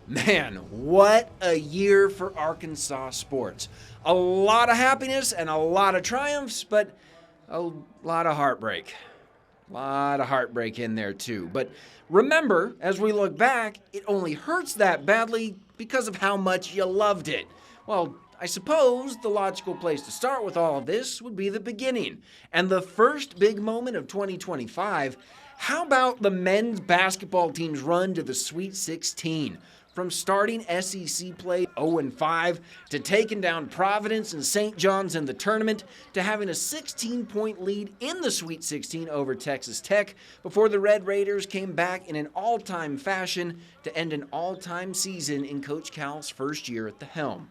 Man, what a year for Arkansas sports. A lot of happiness and a lot of triumphs, but a lot of heartbreak. A lot of heartbreak in there too. But remember, as we look back, it only hurts that badly because of how much you loved it. Well, I suppose the logical place to start with all of this would be the beginning. And the first big moment of 2025, how about the men's basketball team's run to the Sweet 16? From starting SEC play 0-5 to taking down Providence and St. John's in the tournament to having a 16-point lead in the Sweet 16 over Texas Tech before the Red Raiders came back in an all-time fashion to end an all-time season in Coach Cal's first year at the helm.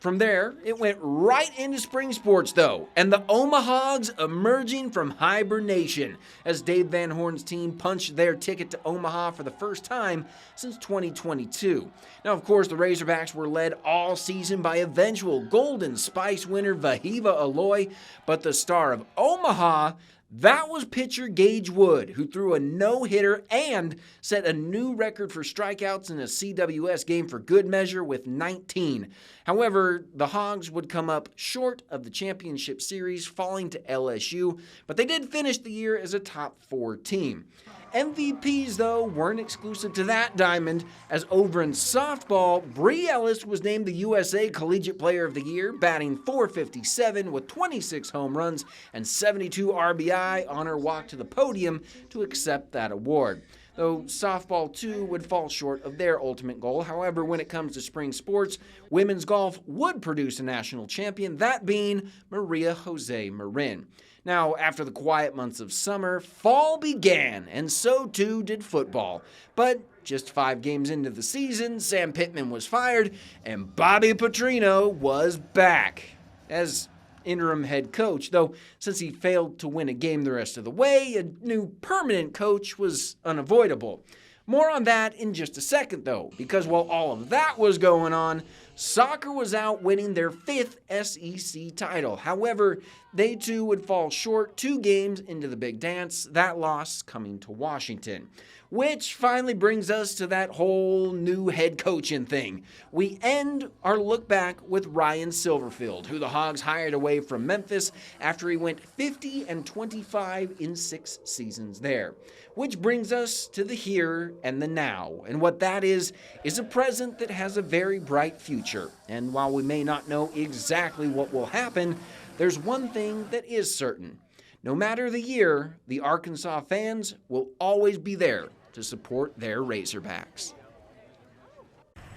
From there, it went right into spring sports, though, and the Omahags emerging from hibernation as Dave Van Horn's team punched their ticket to Omaha for the first time since 2022. Now, of course, the Razorbacks were led all season by eventual Golden Spice winner Vahiva Aloy, but the star of Omaha, that was pitcher Gage Wood, who threw a no-hitter and set a new record for strikeouts in a CWS game for good measure with 19. However, the Hogs would come up short of the championship series, falling to LSU, but they did finish the year as a top 4 team. MVPs, though, weren't exclusive to that diamond, as over in softball, Bree Ellis was named the USA Collegiate Player of the Year, batting .457 with 26 home runs and 72 RBI on her walk to the podium to accept that award. Though softball, too, would fall short of their ultimate goal. However, when it comes to spring sports, women's golf would produce a national champion, that being Maria Jose Marin. Now, after the quiet months of summer, fall began, and so too did football. But just 5 games into the season, Sam Pittman was fired, and Bobby Petrino was back as interim head coach, though since he failed to win a game the rest of the way, a new permanent coach was unavoidable. More on that in just a second, though, because while all of that was going on, soccer was out winning their 5th SEC title. However, they too would fall short 2 games into the big dance, that loss coming to Washington. Which finally brings us to that whole new head coaching thing. We end our look back with Ryan Silverfield, who the Hogs hired away from Memphis after he went 50-25 in 6 seasons there. Which brings us to the here and the now. And what that is a present that has a very bright future. And while we may not know exactly what will happen, there's one thing that is certain. No matter the year, the Arkansas fans will always be there to support their Razorbacks.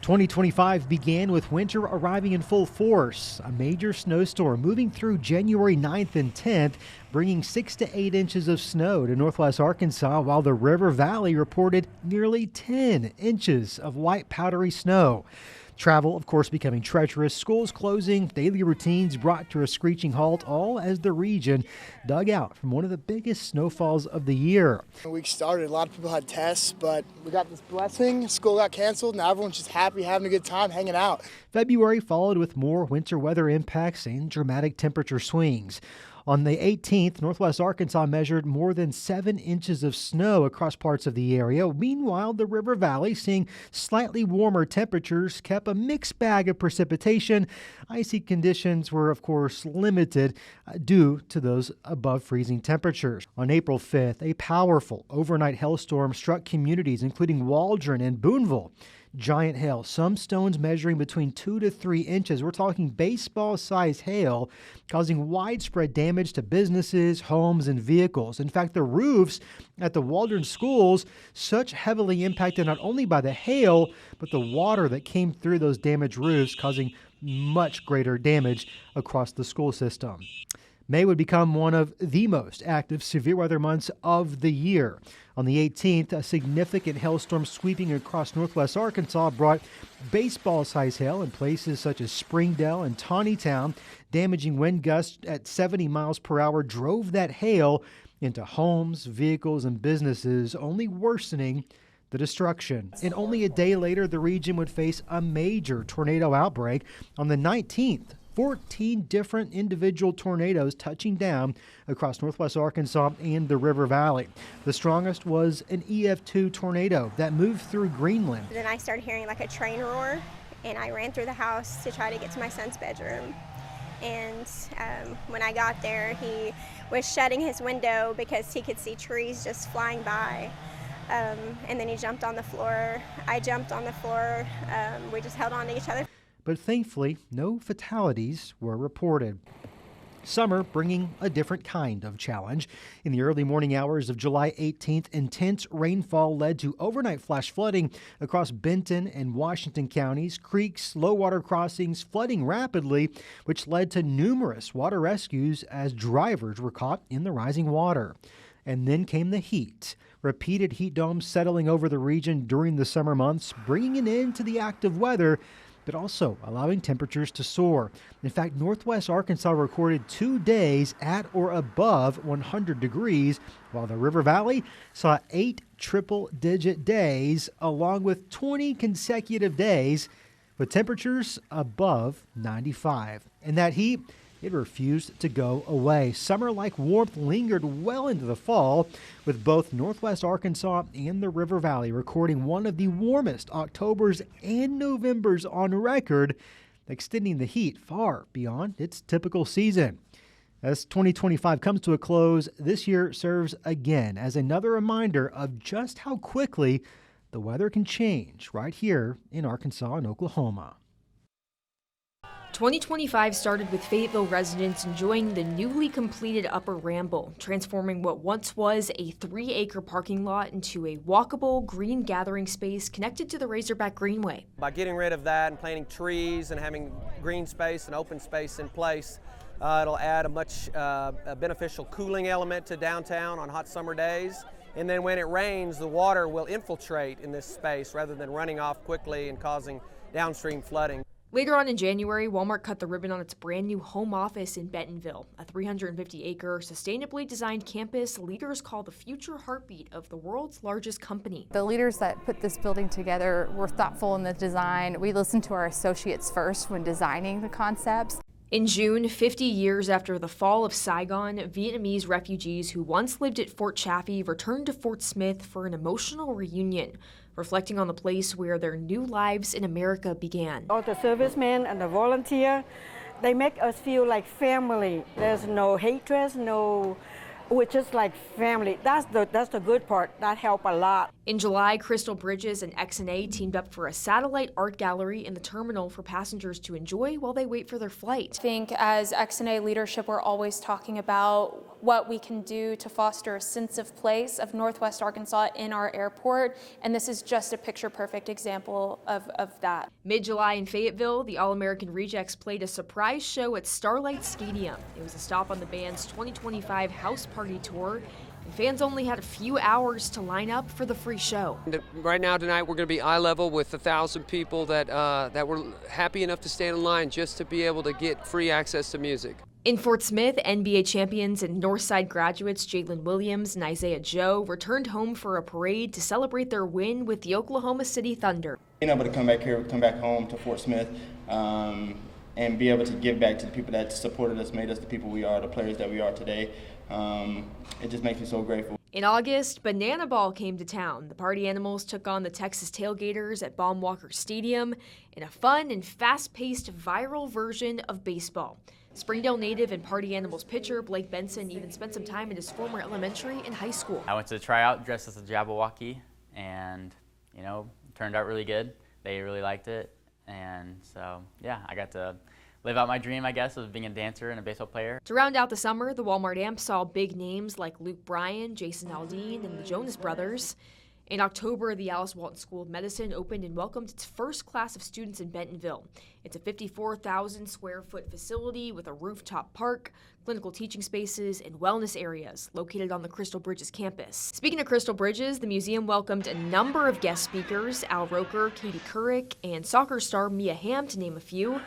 2025 began with winter arriving in full force. A major snowstorm moving through January 9th and 10th, bringing 6 to 8 inches of snow to northwest Arkansas, while the River Valley reported nearly 10 inches of light powdery snow. Travel, of course, becoming treacherous, schools closing, daily routines brought to a screeching halt, all as the region dug out from one of the biggest snowfalls of the year. When the week started, a lot of people had tests, but we got this blessing. School got canceled, now everyone's just happy, having a good time, hanging out. February followed with more winter weather impacts and dramatic temperature swings. On the 18th, northwest Arkansas measured more than 7 inches of snow across parts of the area. Meanwhile, the River Valley, seeing slightly warmer temperatures, kept a mixed bag of precipitation. Icy conditions were, of course, limited due to those above freezing temperatures. On April 5th, a powerful overnight hailstorm struck communities including Waldron and Boonville. Giant hail, some stones measuring between 2 to 3 inches. We're talking baseball-sized hail, causing widespread damage to businesses, homes, and vehicles. In fact, the roofs at the Waldron schools, such heavily impacted not only by the hail, but the water that came through those damaged roofs, causing much greater damage across the school system. May would become one of the most active severe weather months of the year. On the 18th, a significant hailstorm sweeping across northwest Arkansas brought baseball-sized hail in places such as Springdale and Taneytown. Damaging wind gusts at 70 miles per hour drove that hail into homes, vehicles, and businesses, only worsening the destruction. And only a day later, the region would face a major tornado outbreak. On the 19th, 14 different individual tornadoes touching down across northwest Arkansas and the River Valley. The strongest was an EF2 tornado that moved through Greenland. Then I started hearing like a train roar, and I ran through the house to try to get to my son's bedroom. And when I got there, he was shutting his window because he could see trees just flying by. And then he jumped on the floor. I jumped on the floor. We just held on to each other. But thankfully, no fatalities were reported. Summer bringing a different kind of challenge. In the early morning hours of July 18th, intense rainfall led to overnight flash flooding across Benton and Washington counties, creeks, low water crossings flooding rapidly, which led to numerous water rescues as drivers were caught in the rising water. And then came the heat. Repeated heat domes settling over the region during the summer months, bringing an end to the active weather, but also allowing temperatures to soar. In fact, northwest Arkansas recorded 2 days at or above 100 degrees, while the River Valley saw 8 triple-digit days, along with 20 consecutive days with temperatures above 95. And that heat, it refused to go away. Summer-like warmth lingered well into the fall, with both northwest Arkansas and the River Valley recording one of the warmest Octobers and Novembers on record, extending the heat far beyond its typical season. As 2025 comes to a close, this year serves again as another reminder of just how quickly the weather can change right here in Arkansas and Oklahoma. 2025 started with Fayetteville residents enjoying the newly completed Upper Ramble, transforming what once was a 3-acre parking lot into a walkable, green gathering space connected to the Razorback Greenway. By getting rid of that and planting trees and having green space and open space in place, it'll add a much beneficial cooling element to downtown on hot summer days. And then when it rains, the water will infiltrate in this space rather than running off quickly and causing downstream flooding. Later on in January, Walmart cut the ribbon on its brand new home office in Bentonville, a 350-acre, sustainably designed campus leaders call the future heartbeat of the world's largest company. The leaders that put this building together were thoughtful in the design. We listened to our associates first when designing the concepts. In June, 50 years after the fall of Saigon, Vietnamese refugees who once lived at Fort Chaffee returned to Fort Smith for an emotional reunion, reflecting on the place where their new lives in America began. All the servicemen and the volunteer, they make us feel like family. There's no hatred, we're just like family. That's the good part. That helped a lot. In July, Crystal Bridges and XNA teamed up for a satellite art gallery in the terminal for passengers to enjoy while they wait for their flight. I think as XNA leadership, we're always talking about what we can do to foster a sense of place of Northwest Arkansas in our airport, and this is just a picture-perfect example of that. Mid-July in Fayetteville, the All-American Rejects played a surprise show at Starlight Stadium. It was a stop on the band's 2025 House Party Tour, and fans only had a few hours to line up for the free show. Right now tonight we're going to be eye level with 1,000 people that were happy enough to stand in line just to be able to get free access to music. In Fort Smith, NBA champions and Northside graduates Jalen Williams and Isaiah Joe returned home for a parade to celebrate their win with the Oklahoma City Thunder. Being able to come back home to Fort Smith and be able to give back to the people that supported us, made us the people we are, the players that we are today, it just makes me so grateful. In August, Banana Ball came to town. The Party Animals took on the Texas Tailgaters at Baum-Walker Stadium in a fun and fast-paced viral version of baseball. Springdale native and Party Animals pitcher Blake Benson even spent some time in his former elementary and high school. I went to the tryout dressed as a Jabberwocky, and it turned out really good. They really liked it, and so yeah, I got to live out my dream, I guess, of being a dancer and a baseball player. To round out the summer, the Walmart Amp saw big names like Luke Bryan, Jason Aldean, and the Jonas Brothers. In October, the Alice Walton School of Medicine opened and welcomed its first class of students in Bentonville. It's a 54,000 square foot facility with a rooftop park, clinical teaching spaces, and wellness areas located on the Crystal Bridges campus. Speaking of Crystal Bridges, the museum welcomed a number of guest speakers, Al Roker, Katie Couric, and soccer star Mia Hamm, to name a few.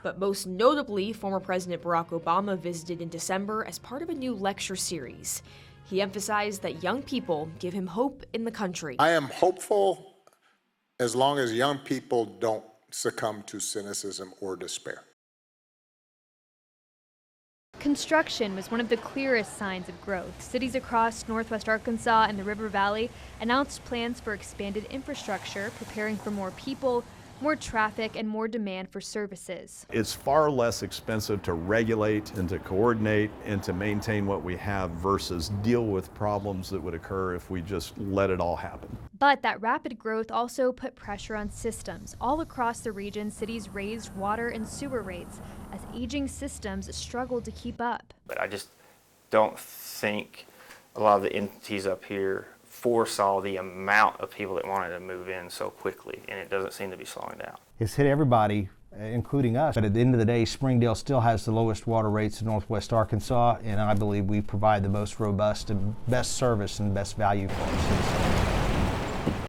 But most notably, former President Barack Obama visited in December as part of a new lecture series. He emphasized that young people give him hope in the country. I am hopeful as long as young people don't succumb to cynicism or despair. Construction was one of the clearest signs of growth. Cities across northwest Arkansas and the River Valley announced plans for expanded infrastructure, preparing for more people, more traffic, and more demand for services. It's far less expensive to regulate and to coordinate and to maintain what we have versus deal with problems that would occur if we just let it all happen. But that rapid growth also put pressure on systems. All across the region, cities raised water and sewer rates as aging systems struggled to keep up. But I just don't think a lot of the entities up here foresaw the amount of people that wanted to move in so quickly, and it doesn't seem to be slowing down. It's hit everybody, including us. But at the end of the day, Springdale still has the lowest water rates in northwest Arkansas, and I believe we provide the most robust and best service and best value for our citizens.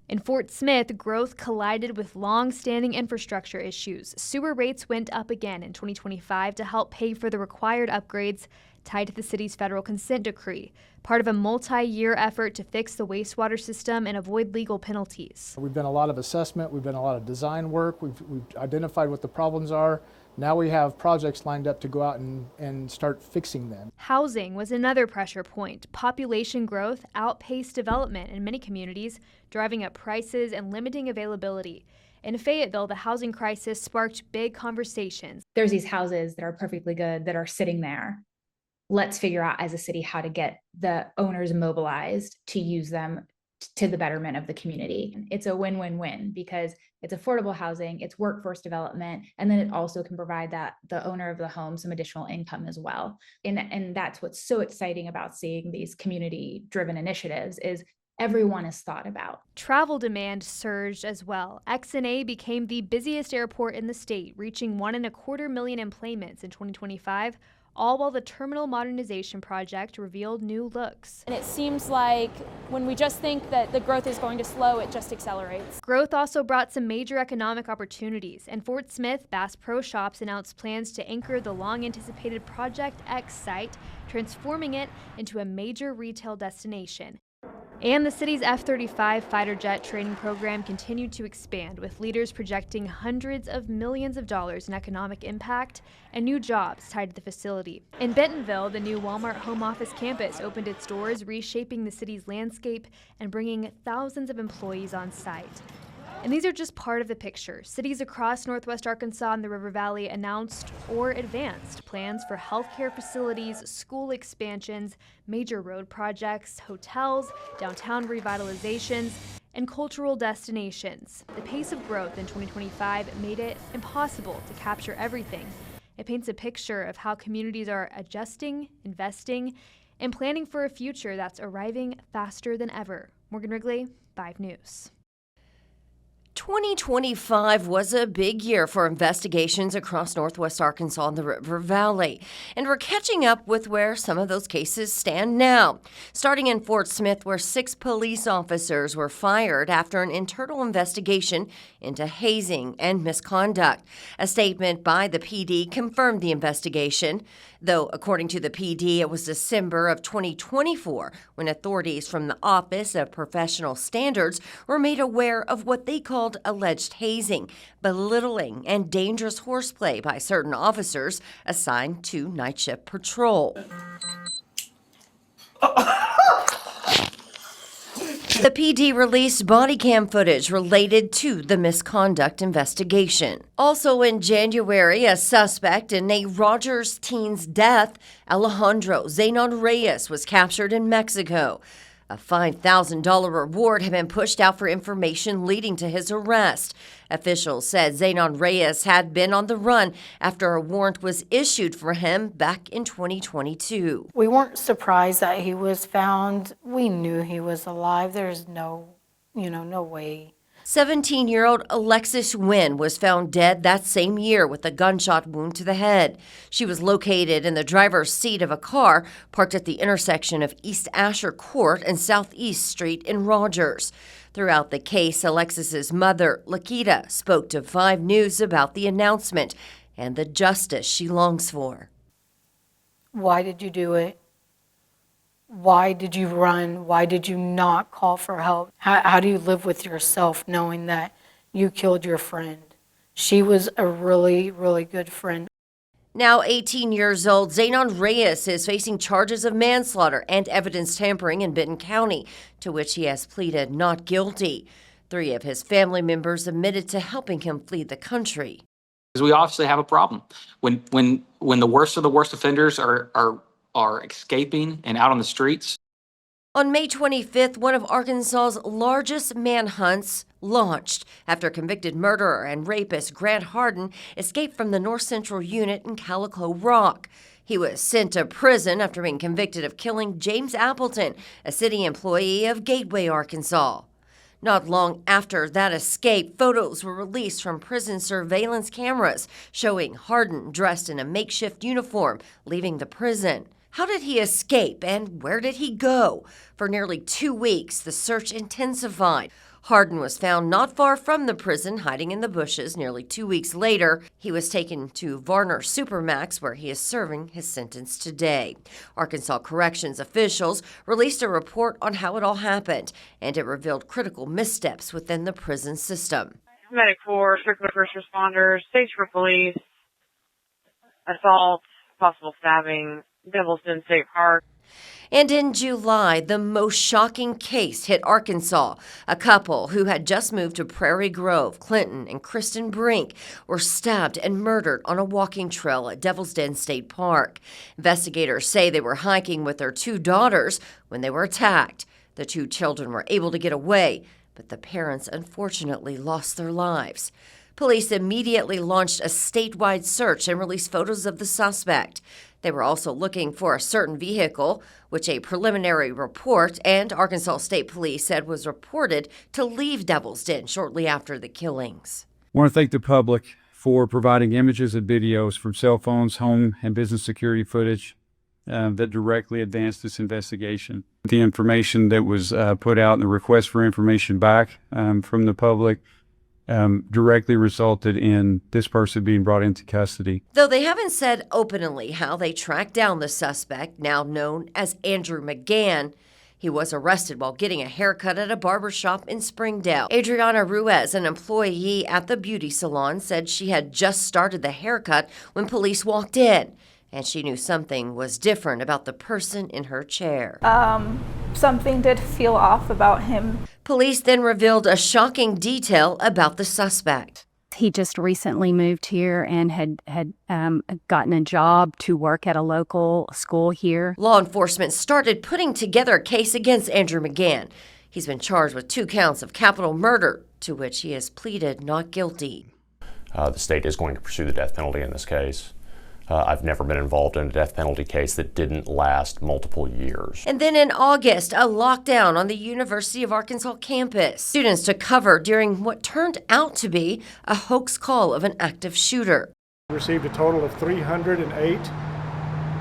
In Fort Smith, growth collided with long-standing infrastructure issues. Sewer rates went up again in 2025 to help pay for the required upgrades tied to the city's federal consent decree, part of a multi-year effort to fix the wastewater system and avoid legal penalties. We've done a lot of assessment, we've done a lot of design work, we've identified what the problems are. Now we have projects lined up to go out and start fixing them. Housing was another pressure point. Population growth outpaced development in many communities, driving up prices and limiting availability. In Fayetteville, the housing crisis sparked big conversations. There's these houses that are perfectly good that are sitting there. Let's figure out as a city how to get the owners mobilized to use them to the betterment of the community. It's a win-win-win because it's affordable housing, it's workforce development, and then it also can provide the owner of the home some additional income as well. And that's what's so exciting about seeing these community-driven initiatives is everyone is thought about. Travel demand surged as well. XNA became the busiest airport in the state, reaching 1.25 million enplanements in 2025, all while the terminal modernization project revealed new looks. And it seems like when we just think that the growth is going to slow, it just accelerates. Growth also brought some major economic opportunities. In Fort Smith, Bass Pro Shops announced plans to anchor the long-anticipated Project X site, transforming it into a major retail destination. And the city's F-35 fighter jet training program continued to expand, with leaders projecting hundreds of millions of dollars in economic impact and new jobs tied to the facility. In Bentonville, the new Walmart home office campus opened its doors, reshaping the city's landscape and bringing thousands of employees on site. And these are just part of the picture. Cities across northwest Arkansas and the River Valley announced or advanced plans for healthcare facilities, school expansions, major road projects, hotels, downtown revitalizations, and cultural destinations. The pace of growth in 2025 made it impossible to capture everything. It paints a picture of how communities are adjusting, investing, and planning for a future that's arriving faster than ever. Morgan Wrigley, 5 News. 2025 was a big year for investigations across northwest Arkansas and the River Valley, and we're catching up with where some of those cases stand now. Starting in Fort Smith, where 6 police officers were fired after an internal investigation into hazing and misconduct. A statement by the PD confirmed the investigation, though according to the PD, it was December of 2024 when authorities from the Office of Professional Standards were made aware of what they called alleged hazing, belittling, and dangerous horseplay by certain officers assigned to night shift patrol. The PD released body cam footage related to the misconduct investigation. Also in January, a suspect in a Rogers teen's death, Alejandro Zenon Reyes, was captured in Mexico. A $5,000 reward had been pushed out for information leading to his arrest. Officials said Zenon Reyes had been on the run after a warrant was issued for him back in 2022. We weren't surprised that he was found. We knew he was alive. There's no way. 17-year-old Alexis Nguyen was found dead that same year with a gunshot wound to the head. She was located in the driver's seat of a car parked at the intersection of East Asher Court and Southeast Street in Rogers. Throughout the case, Alexis's mother, Lakita, spoke to 5 News about the announcement and the justice she longs for. Why did you do it? Why did you run? Why did you not call for help? How do you live with yourself knowing that you killed your friend? She was a really, really good friend. Now 18 years old, Zaynon Reyes is facing charges of manslaughter and evidence tampering in Benton County, to which he has pleaded not guilty. 3 of his family members admitted to helping him flee the country. We obviously have a problem when the worst of the worst offenders are escaping and out on the streets. On May 25th, one of Arkansas's largest manhunts launched after convicted murderer and rapist Grant Hardin escaped from the North Central unit in Calico Rock. He was sent to prison after being convicted of killing James Appleton, a city employee of Gateway, Arkansas. Not long after that escape, photos were released from prison surveillance cameras showing Hardin dressed in a makeshift uniform leaving the prison. How did he escape and where did he go? For nearly 2 weeks, the search intensified. Hardin was found not far from the prison, hiding in the bushes. Nearly 2 weeks later, he was taken to Varner Supermax, where he is serving his sentence today. Arkansas corrections officials released a report on how it all happened, and it revealed critical missteps within the prison system. Medic Corps, circular first responders, stage for police, assault, possible stabbing, Devil's Den State Park. And in July, the most shocking case hit Arkansas. A couple who had just moved to Prairie Grove, Clinton and Kristen Brink, were stabbed and murdered on a walking trail at Devil's Den State Park. Investigators say they were hiking with their 2 daughters when they were attacked. The 2 children were able to get away, but the parents unfortunately lost their lives. Police immediately launched a statewide search and released photos of the suspect. They were also looking for a certain vehicle, which a preliminary report and Arkansas State Police said was reported to leave Devil's Den shortly after the killings. I want to thank the public for providing images and videos from cell phones, home, and business security footage that directly advanced this investigation. The information that was put out and the request for information back from the public directly resulted in this person being brought into custody. Though they haven't said openly how they tracked down the suspect, now known as Andrew McGann. He was arrested while getting a haircut at a barbershop in Springdale. Adriana Ruiz, an employee at the beauty salon, said she had just started the haircut when police walked in, and she knew something was different about the person in her chair. Something did feel off about him. Police then revealed a shocking detail about the suspect. He just recently moved here and had gotten a job to work at a local school here. Law enforcement started putting together a case against Andrew McGann. He's been charged with 2 counts of capital murder, to which he has pleaded not guilty. The state is going to pursue the death penalty in this case. I've never been involved in a death penalty case that didn't last multiple years. And then in August, a lockdown on the University of Arkansas campus. Students took cover during what turned out to be a hoax call of an active shooter. We received a total of 308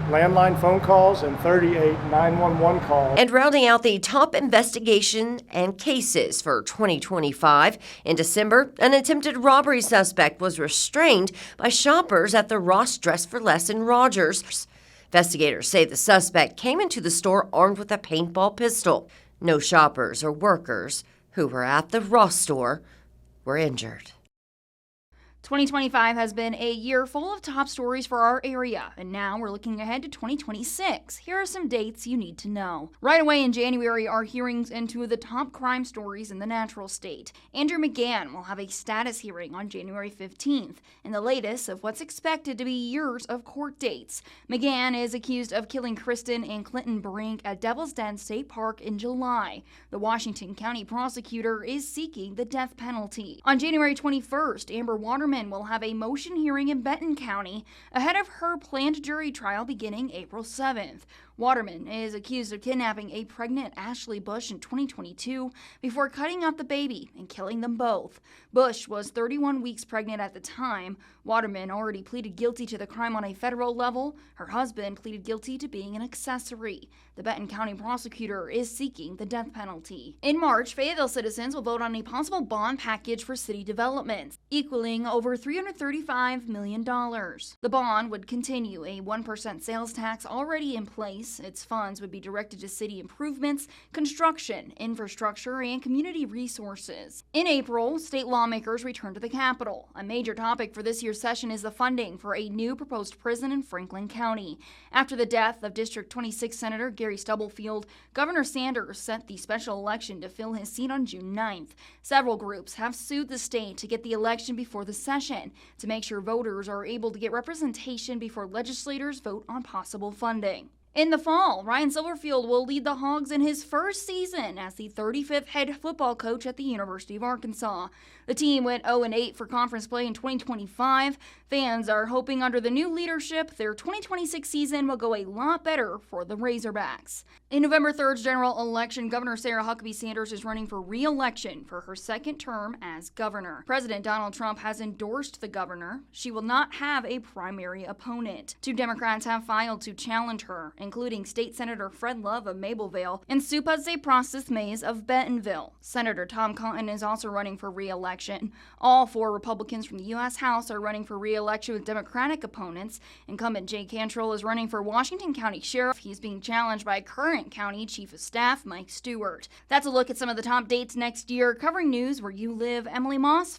landline phone calls and 38 911 calls. And rounding out the top investigation and cases for 2025, in December, an attempted robbery suspect was restrained by shoppers at the Ross Dress for Less in Rogers. Investigators say the suspect came into the store armed with a paintball pistol. No shoppers or workers who were at the Ross store were injured. 2025 has been a year full of top stories for our area, and now we're looking ahead to 2026. Here are some dates you need to know. Right away in January are hearings into the top crime stories in the natural state. Andrew McGann will have a status hearing on January 15th, and the latest of what's expected to be years of court dates. McGann is accused of killing Kristen and Clinton Brink at Devil's Den State Park in July. The Washington County prosecutor is seeking the death penalty. On January 21st, Amber Waterman will have a motion hearing in Benton County ahead of her planned jury trial beginning April 7th. Waterman is accused of kidnapping a pregnant Ashley Bush in 2022 before cutting up the baby and killing them both. Bush was 31 weeks pregnant at the time. Waterman already pleaded guilty to the crime on a federal level. Her husband pleaded guilty to being an accessory. The Benton County prosecutor is seeking the death penalty. In March, Fayetteville citizens will vote on a possible bond package for city development, equaling over $335 million. The bond would continue a 1% sales tax already in place case, its funds would be directed to city improvements, construction, infrastructure, and community resources. In April, state lawmakers returned to the Capitol. A major topic for this year's session is the funding for a new proposed prison in Franklin County. After the death of District 26 Senator Gary Stubblefield, Governor Sanders set the special election to fill his seat on June 9th. Several groups have sued the state to get the election before the session to make sure voters are able to get representation before legislators vote on possible funding. In the fall, Ryan Silverfield will lead the Hogs in his first season as the 35th head football coach at the University of Arkansas. The team went 0-8 for conference play in 2025. Fans are hoping under the new leadership, their 2026 season will go a lot better for the Razorbacks. In November 3rd's general election, Governor Sarah Huckabee Sanders is running for re-election for her second term as governor. President Donald Trump has endorsed the governor. She will not have a primary opponent. 2 Democrats have filed to challenge her, including State Senator Fred Love of Mableville and Supa Zeprasith Mays of Bentonville. Senator Tom Cotton is also running for re-election. All 4 Republicans from the U.S. House are running for re-election with Democratic opponents. Incumbent Jay Cantrell is running for Washington County Sheriff. He's being challenged by current County Chief of Staff Mike Stewart. That's a look at some of the top dates next year. Covering news where you live, Emily Moss.